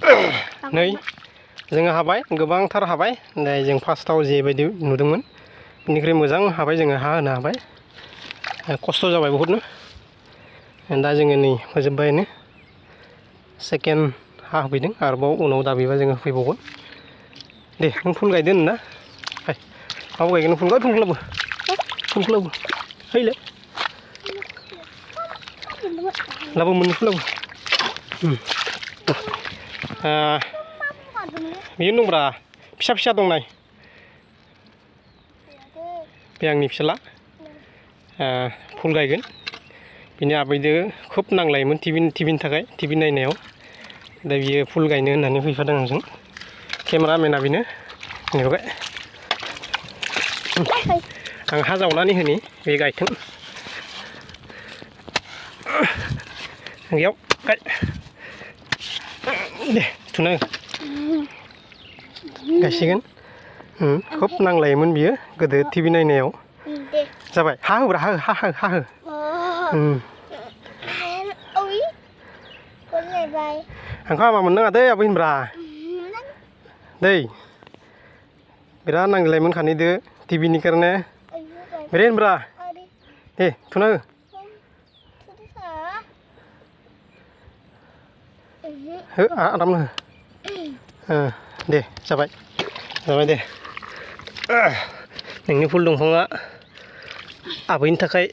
नै जोङो हाबाय गोबांथार हाबाय जों फार्स्टआव जेबायदि नुदोंमोन बेनिख्रुइ मोजां हाबाय जोङो हा होनो हाबाय खस्थ' जाबाय बहुतनो दा जोङो नै फोजोबबायनो सेकेन्ड हा होफैदों आरोबाव उनाव दाबिबा जोङो फैबावगोन दे नों फुल गायदो होनना फाय माबा गायगोन फुलखौ हैले लाबो मोननैखौ लाबो बेयो दंब्रा फिसा फिसा दं नाय बे आंनि फिसाला फुल गायगोन बिनि आबैदो खोब नांलायोमोन टिभिनि थाखाय टिभि नायनायाव दा बियो फुल गायनो होननानै फैफादों आंजों केमेरामेना बेनो नुबाय आं हा जावनानै होनि बे गायथों बेयाव गाय दे थुना गायसिगोन खोब नांलायोमोन बियो गोदो टिभि नायनायाव जाबाय हा होब्रा हा हो आंखौ हामा मोननाङा दै आबै होनब्रा दै बिराद नांज्लायोमोन खानैदो टिभिनि कारने बेरे होनब्रा दे थुना हो आरामनो हो दे जाबाय दे नोंनि फुल दंफाङा आबैनि थाखाय